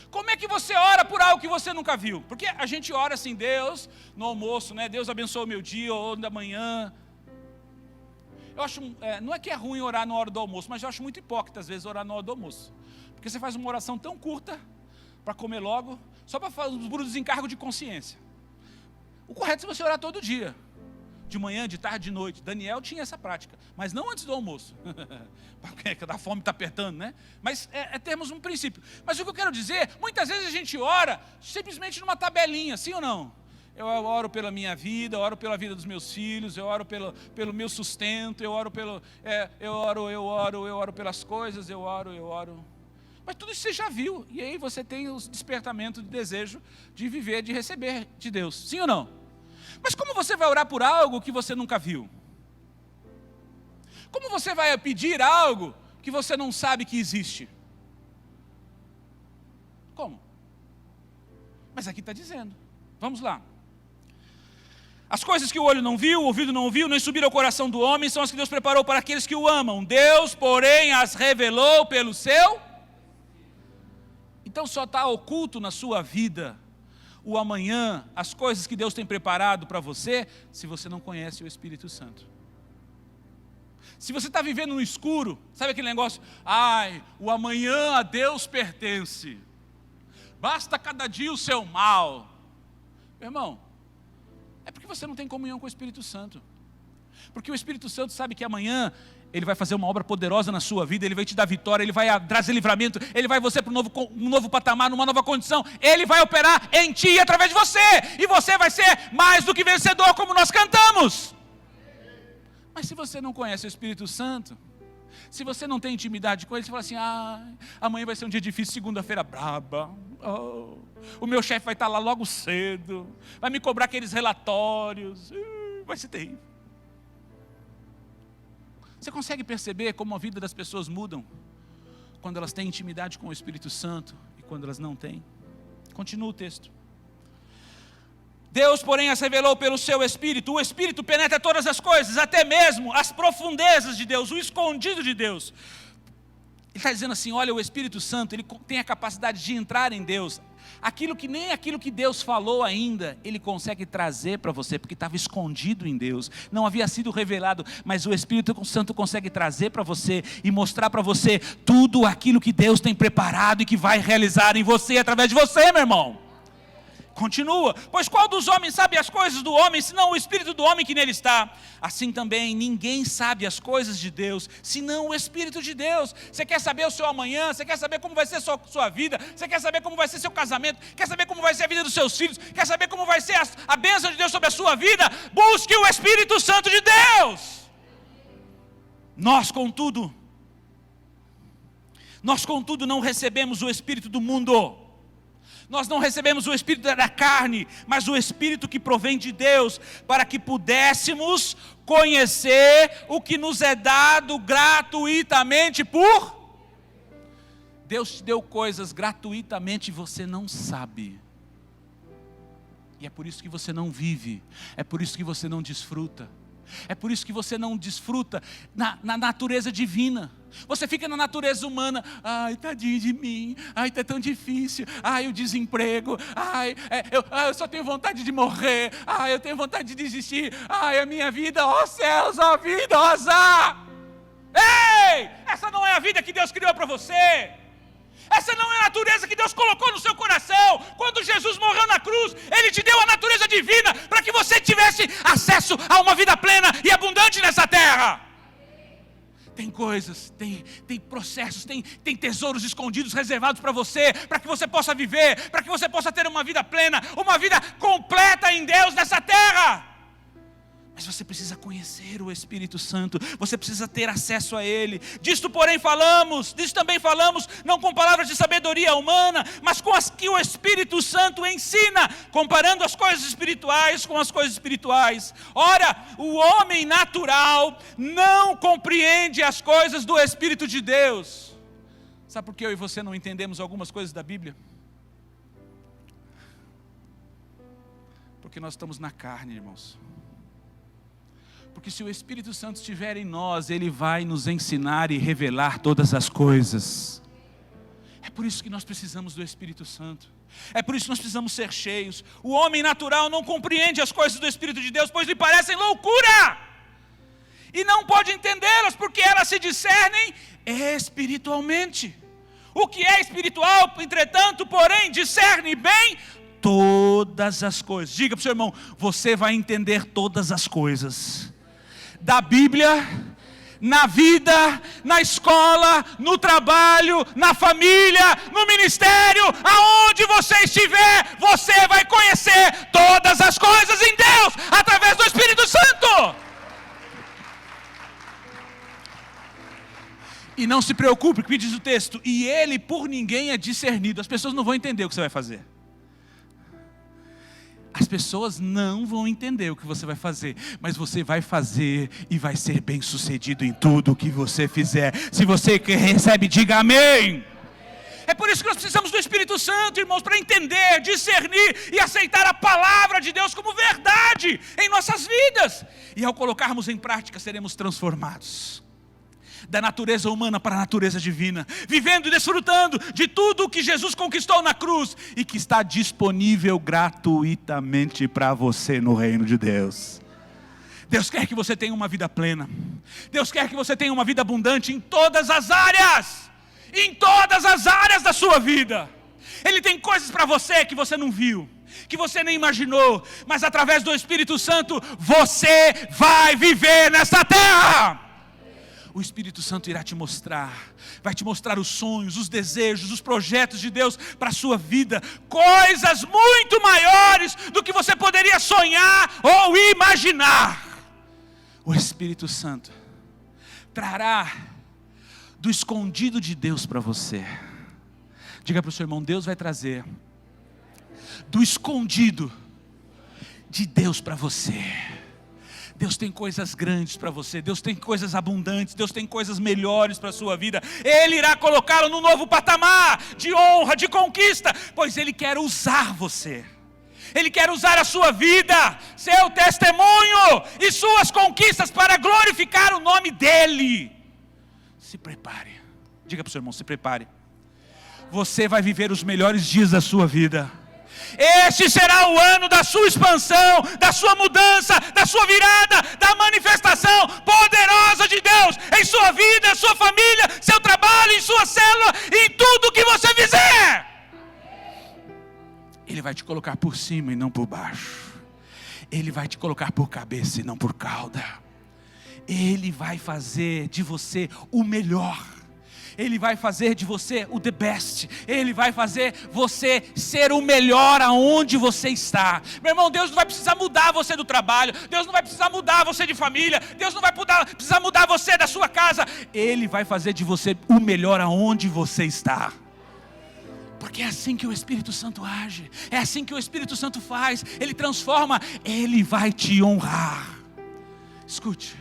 Como é que você ora por algo que você nunca viu? Porque a gente ora assim, Deus, no almoço, né? Deus abençoe o meu dia ou da manhã. Eu acho, não é que é ruim orar na hora do almoço, mas eu acho muito hipócrita às vezes orar na hora do almoço. Porque você faz uma oração tão curta, para comer logo, só para fazer os desencargos de consciência. O correto é você orar todo dia. De manhã, de tarde, de noite. Daniel tinha essa prática, mas não antes do almoço. Porque a fome está apertando, né? Mas termos um princípio. Mas o que eu quero dizer, muitas vezes a gente ora simplesmente numa tabelinha, sim ou não? Eu oro pela minha vida, eu oro pela vida dos meus filhos, eu oro pelo meu sustento, eu oro pelas coisas, eu oro. Mas tudo isso você já viu, e aí você tem o despertamento de desejo de viver, de receber de Deus, sim ou não? Mas como você vai orar por algo que você nunca viu? Como você vai pedir algo que você não sabe que existe? Como? Mas aqui está dizendo, vamos lá. As coisas que o olho não viu, o ouvido não ouviu, nem subiram ao coração do homem, são as que Deus preparou para aqueles que o amam. Deus, porém, as revelou pelo seu... Então só está oculto na sua vida o amanhã, as coisas que Deus tem preparado para você, se você não conhece o Espírito Santo. Se você está vivendo no escuro, sabe aquele negócio? O amanhã a Deus pertence. Basta cada dia o seu mal. Meu irmão, é porque você não tem comunhão com o Espírito Santo. Porque o Espírito Santo sabe que amanhã Ele vai fazer uma obra poderosa na sua vida, Ele vai te dar vitória, Ele vai trazer livramento, Ele vai você para um novo patamar, numa nova condição, Ele vai operar em ti e através de você, e você vai ser mais do que vencedor, como nós cantamos. Mas se você não conhece o Espírito Santo, se você não tem intimidade com Ele, você fala assim, amanhã vai ser um dia difícil, segunda-feira braba, o meu chefe vai estar lá logo cedo, vai me cobrar aqueles relatórios, vai ser terrível. Você consegue perceber como a vida das pessoas mudam quando elas têm intimidade com o Espírito Santo e quando elas não têm? Continua o texto. Deus, porém, as revelou pelo seu Espírito. O Espírito penetra todas as coisas, até mesmo as profundezas de Deus, o escondido de Deus. Ele está dizendo assim, olha, o Espírito Santo, ele tem a capacidade de entrar em Deus. Nem aquilo que Deus falou ainda, Ele consegue trazer para você, porque estava escondido em Deus, não havia sido revelado, mas o Espírito Santo consegue trazer para você e mostrar para você tudo aquilo que Deus tem preparado e que vai realizar em você, através de você, meu irmão. Continua, pois qual dos homens sabe as coisas do homem, senão o Espírito do homem que nele está? Assim também ninguém sabe as coisas de Deus, senão o Espírito de Deus. Você quer saber o seu amanhã? Você quer saber como vai ser a sua vida? Você quer saber como vai ser seu casamento? Quer saber como vai ser a vida dos seus filhos? Quer saber como vai ser a bênção de Deus sobre a sua vida? Busque o Espírito Santo de Deus. Nós, contudo, Nós, contudo, não recebemos o espírito do mundo. Nós não recebemos o espírito da carne, mas o espírito que provém de Deus, para que pudéssemos conhecer o que nos é dado gratuitamente por... Deus te deu coisas gratuitamente e você não sabe. E é por isso que você não vive, é por isso que você não desfruta. É por isso que você não desfruta na natureza divina. Você fica na natureza humana. Ai, tadinho de mim. Ai, tá tão difícil. Ai, o desemprego. Ai, eu só tenho vontade de morrer. Ai, eu tenho vontade de desistir. Ai, a minha vida, ó céus, ó vida, ó azar. Ei, essa não é a vida que Deus criou para você. Essa não é a natureza que Deus colocou no seu coração. Quando Jesus morreu na cruz, Ele te deu a natureza divina para que você tivesse acesso a uma vida plena e abundante nessa terra. Tem coisas, tem processos, tem tesouros escondidos, reservados para você, para que você possa viver, para que você possa ter uma vida plena, uma vida completa em Deus nessa terra. Mas você precisa conhecer o Espírito Santo, você precisa ter acesso a Ele. Disto também falamos, não com palavras de sabedoria humana, mas com as que o Espírito Santo ensina, comparando as coisas espirituais com as coisas espirituais. Ora, o homem natural não compreende as coisas do Espírito de Deus. Sabe por que eu e você não entendemos algumas coisas da Bíblia? Porque nós estamos na carne, irmãos. Porque se o Espírito Santo estiver em nós, Ele vai nos ensinar e revelar todas as coisas. É por isso que nós precisamos do Espírito Santo. É por isso que nós precisamos ser cheios. O homem natural não compreende as coisas do Espírito de Deus, pois lhe parecem loucura. E não pode entendê-las, porque elas se discernem espiritualmente. O que é espiritual, entretanto, porém, discerne bem todas as coisas. Diga para o seu irmão, você vai entender todas as coisas da Bíblia, na vida, na escola, no trabalho, na família, no ministério, aonde você estiver, você vai conhecer todas as coisas em Deus, através do Espírito Santo. E não se preocupe, que diz o texto, e ele por ninguém é discernido. As pessoas não vão entender o que você vai fazer. As pessoas não vão entender o que você vai fazer, mas você vai fazer e vai ser bem sucedido em tudo o que você fizer. Se você recebe, diga amém. É por isso que nós precisamos do Espírito Santo, irmãos, para entender, discernir e aceitar a palavra de Deus como verdade em nossas vidas. E ao colocarmos em prática, seremos transformados da natureza humana para a natureza divina, vivendo e desfrutando de tudo o que Jesus conquistou na cruz e que está disponível gratuitamente para você no reino de Deus. Deus quer que você tenha uma vida plena. Deus quer que você tenha uma vida abundante em todas as áreas da sua vida. Ele tem coisas para você que você não viu, que você nem imaginou, mas através do Espírito Santo você vai viver nessa terra. O Espírito Santo irá te mostrar, vai te mostrar os sonhos, os desejos, os projetos de Deus para a sua vida, coisas muito maiores do que você poderia sonhar ou imaginar. O Espírito Santo trará do escondido de Deus para você. Diga para o seu irmão, Deus vai trazer do escondido de Deus para você. Deus tem coisas grandes para você, Deus tem coisas abundantes, Deus tem coisas melhores para a sua vida. Ele irá colocá-lo num novo patamar de honra, de conquista, pois Ele quer usar você. Ele quer usar a sua vida, seu testemunho e suas conquistas para glorificar o nome dEle. Se prepare, diga para o seu irmão, se prepare. Você vai viver os melhores dias da sua vida. Este será o ano da sua expansão, da sua mudança, da sua virada, da manifestação poderosa de Deus em sua vida, sua família, seu trabalho, em sua célula, em tudo que você fizer. Ele vai te colocar por cima e não por baixo. Ele vai te colocar por cabeça e não por cauda. Ele vai fazer de você o melhor. Ele vai fazer de você o the best. Ele vai fazer você ser o melhor aonde você está. Meu irmão, Deus não vai precisar mudar você do trabalho. Deus não vai precisar mudar você de família. Deus não vai precisar mudar você da sua casa. Ele vai fazer de você o melhor aonde você está. Porque é assim que o Espírito Santo age. É assim que o Espírito Santo faz. Ele transforma. Ele vai te honrar. Escute.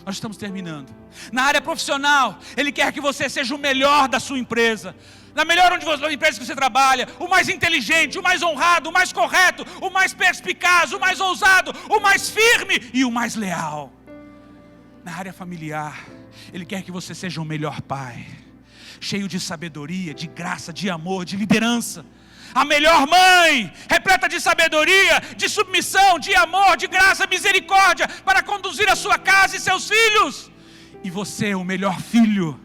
Nós estamos terminando. Na área profissional, Ele quer que você seja o melhor da sua empresa. Na melhor empresa que você trabalha. O mais inteligente, o mais honrado, o mais correto, o mais perspicaz, o mais ousado, o mais firme e o mais leal. Na área familiar, Ele quer que você seja o melhor pai. Cheio de sabedoria, de graça, de amor, de liderança. A melhor mãe, repleta de sabedoria, de submissão, de amor, de graça, misericórdia, para conduzir a sua casa e seus filhos. E você, o melhor filho,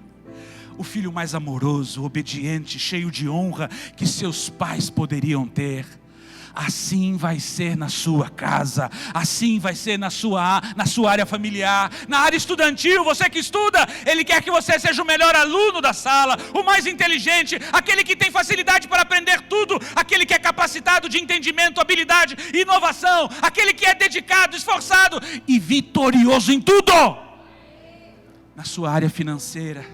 o filho mais amoroso, obediente, cheio de honra, que seus pais poderiam ter. Assim vai ser na sua casa, assim vai ser na sua área familiar, na área estudantil. Você que estuda, Ele quer que você seja o melhor aluno da sala, o mais inteligente, aquele que tem facilidade para aprender tudo, aquele que é capacitado de entendimento, habilidade, inovação, aquele que é dedicado, esforçado e vitorioso em tudo. Na sua área financeira,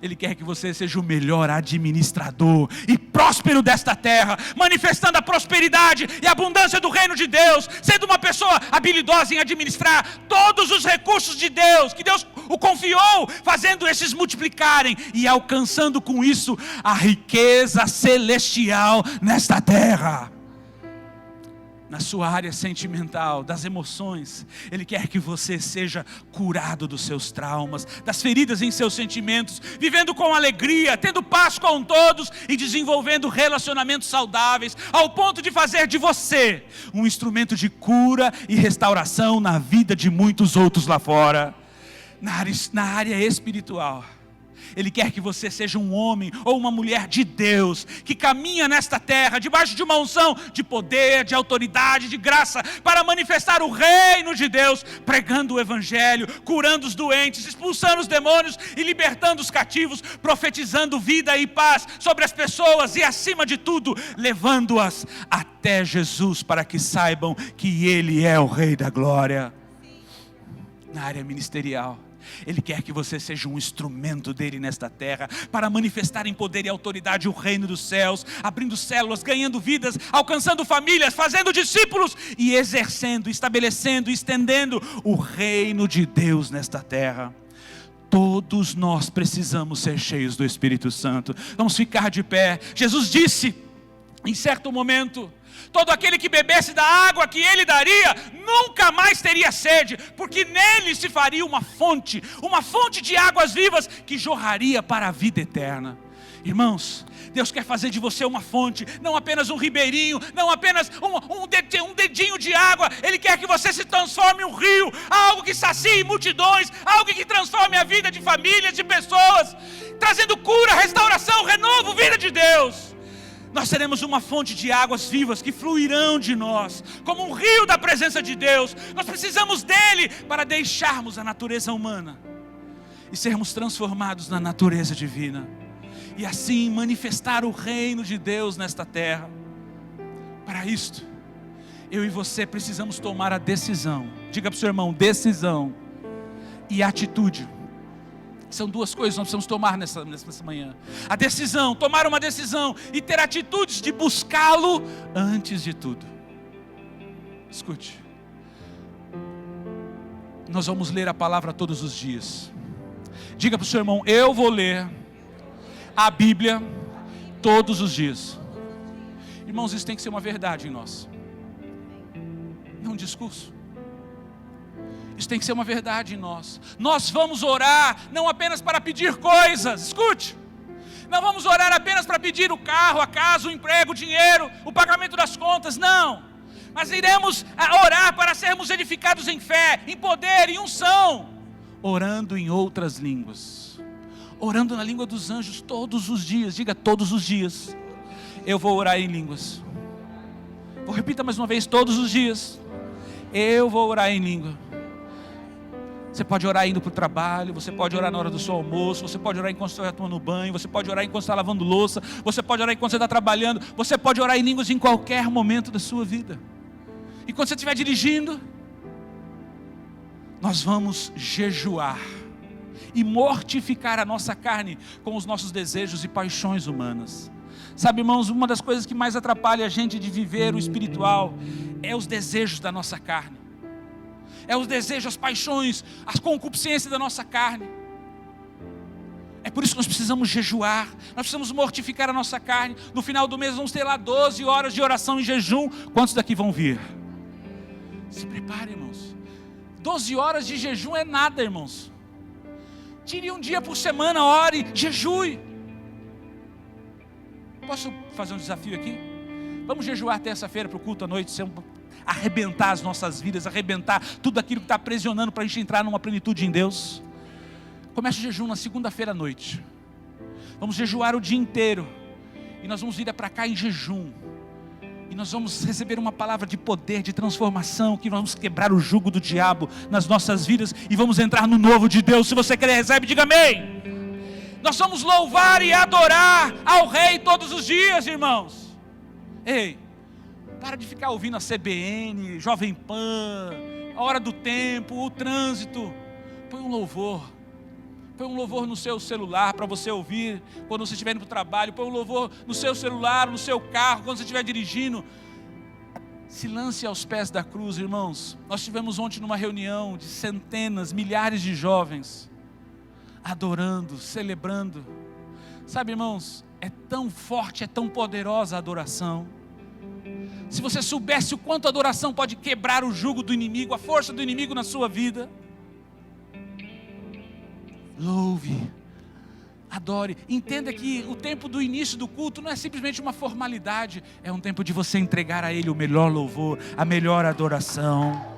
Ele quer que você seja o melhor administrador e próspero desta terra, manifestando a prosperidade e a abundância do reino de Deus, sendo uma pessoa habilidosa em administrar todos os recursos de Deus, que Deus o confiou, fazendo esses multiplicarem e alcançando com isso a riqueza celestial nesta terra. Na sua área sentimental, das emoções, Ele quer que você seja curado dos seus traumas, das feridas em seus sentimentos, vivendo com alegria, tendo paz com todos e desenvolvendo relacionamentos saudáveis, ao ponto de fazer de você um instrumento de cura e restauração na vida de muitos outros lá fora. Na área espiritual, Ele quer que você seja um homem ou uma mulher de Deus, que caminha nesta terra, debaixo de uma unção de poder, de autoridade, de graça, para manifestar o reino de Deus, pregando o evangelho, curando os doentes, expulsando os demônios e libertando os cativos, profetizando vida e paz sobre as pessoas e, acima de tudo, levando-as até Jesus, para que saibam que Ele é o Rei da Glória. Na área ministerial, Ele quer que você seja um instrumento dele nesta terra, para manifestar em poder e autoridade o reino dos céus, abrindo células, ganhando vidas, alcançando famílias, fazendo discípulos e exercendo, estabelecendo, estendendo o reino de Deus nesta terra. Todos nós precisamos ser cheios do Espírito Santo. Vamos ficar de pé. Jesus disse em certo momento: todo aquele que bebesse da água que Ele daria, nunca mais teria sede, porque nele se faria uma fonte de águas vivas, que jorraria para a vida eterna. Irmãos, Deus quer fazer de você uma fonte, não apenas um ribeirinho, não apenas um dedinho de água. Ele quer que você se transforme em um rio, algo que sacie multidões, algo que transforme a vida de famílias, de pessoas, trazendo cura, restauração, renovo, vida de Deus. Nós seremos uma fonte de águas vivas que fluirão de nós, como um rio da presença de Deus. Nós precisamos dele para deixarmos a natureza humana e sermos transformados na natureza divina, e assim manifestar o reino de Deus nesta terra. Para isto, eu e você precisamos tomar a decisão. Diga para o seu irmão: decisão e atitude. São duas coisas que nós precisamos tomar nessa manhã. A decisão, tomar uma decisão e ter atitudes de buscá-lo antes de tudo. Escute, nós vamos ler a palavra todos os dias. Diga para o seu irmão: eu vou ler a Bíblia todos os dias. Irmãos, isso tem que ser uma verdade em nós, não um discurso. Isso tem que ser uma verdade em nós. Nós vamos orar não apenas para pedir coisas. Escute, não vamos orar apenas para pedir o carro, a casa, o emprego, o dinheiro, o pagamento das contas, não. Mas iremos orar para sermos edificados em fé, em poder, em unção, orando em outras línguas, orando na língua dos anjos todos os dias. Diga: todos os dias eu vou orar em línguas. Vou repetir mais uma vez: todos os dias eu vou orar em língua. Você pode orar indo para o trabalho, você pode orar na hora do seu almoço, você pode orar enquanto você está tomando banho, você pode orar enquanto você está lavando louça, você pode orar enquanto você está trabalhando, você pode orar em línguas em qualquer momento da sua vida. E quando você estiver dirigindo, nós vamos jejuar e mortificar a nossa carne com os nossos desejos e paixões humanas. Sabe, irmãos, uma das coisas que mais atrapalha a gente de viver o espiritual é os desejos da nossa carne. É os desejos, as paixões, as concupiscências da nossa carne. É por isso que nós precisamos jejuar, nós precisamos mortificar a nossa carne. No final do mês vamos ter lá 12 horas de oração em jejum. Quantos daqui vão vir? Se prepare, irmãos. 12 horas de jejum é nada, irmãos. Tire um dia por semana, ore, jejue. Posso fazer um desafio aqui? Vamos jejuar terça-feira para o culto à noite, arrebentar as nossas vidas, arrebentar tudo aquilo que está aprisionando para a gente entrar numa plenitude em Deus. Comece o jejum na segunda-feira à noite. Vamos jejuar o dia inteiro. E nós vamos vir para cá em jejum. E nós vamos receber uma palavra de poder, de transformação, que nós vamos quebrar o jugo do diabo nas nossas vidas e vamos entrar no novo de Deus. Se você quer, recebe, diga amém. Nós vamos louvar e adorar ao Rei todos os dias, irmãos. Ei, para de ficar ouvindo a CBN, Jovem Pan, a Hora do Tempo, o trânsito. Põe um louvor. Põe um louvor no seu celular para você ouvir quando você estiver indo para o trabalho. Põe um louvor no seu celular, no seu carro, quando você estiver dirigindo. Se lance aos pés da cruz, irmãos. Nós tivemos ontem numa reunião de centenas, milhares de jovens adorando, celebrando. Sabe, irmãos, é tão forte, é tão poderosa a adoração. Se você soubesse o quanto a adoração pode quebrar o jugo do inimigo, a força do inimigo na sua vida. Louve, adore. Entenda que o tempo do início do culto não é simplesmente uma formalidade, é um tempo de você entregar a Ele o melhor louvor, a melhor adoração.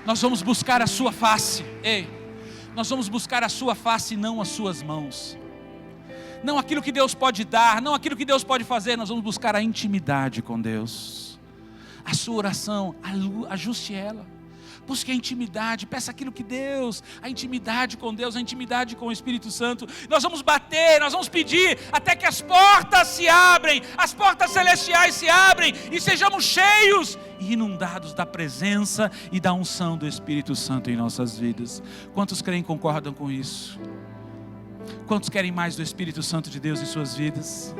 Nós vamos buscar a sua face. Ei, nós vamos buscar a sua face e não as suas mãos. Não aquilo que Deus pode dar, não aquilo que Deus pode fazer. Nós vamos buscar a intimidade com Deus. A sua oração, ajuste ela. Busque a intimidade, peça aquilo que Deus, a intimidade com Deus, a intimidade com o Espírito Santo. Nós vamos bater, nós vamos pedir até que as portas se abrem, as portas celestiais se abrem e sejamos cheios e inundados da presença e da unção do Espírito Santo em nossas vidas. Quantos creem e concordam com isso? Quantos querem mais do Espírito Santo de Deus em suas vidas?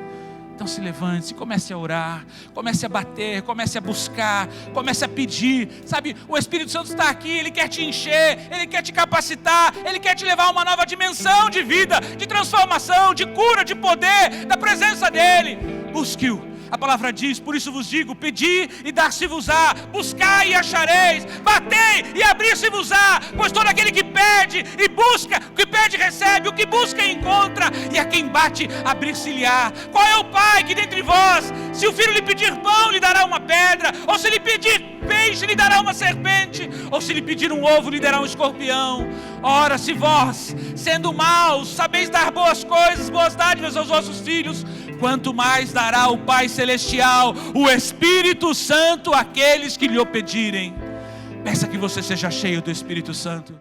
Então se levante, comece a orar, comece a bater, comece a buscar, comece a pedir. Sabe, o Espírito Santo está aqui, Ele quer te encher, Ele quer te capacitar, Ele quer te levar a uma nova dimensão de vida, de transformação, de cura, de poder, da presença dEle. Busque-o. A palavra diz, por isso vos digo, pedi e dar-se-vos-á, buscai e achareis, batei e abrir-se-vos-á, pois todo aquele que pede e busca, o que pede recebe, o que busca encontra, e a quem bate abrir-se-lhe-á. Qual é o pai que dentre vós, se o filho lhe pedir pão, lhe dará uma pedra, ou se lhe pedir peixe, lhe dará uma serpente, ou se lhe pedir um ovo, lhe dará um escorpião? Ora, se vós, sendo maus, sabeis dar boas coisas, boas dádivas aos vossos filhos, quanto mais dará o Pai Celestial, o Espírito Santo, àqueles que lhe o pedirem. Peça que você seja cheio do Espírito Santo.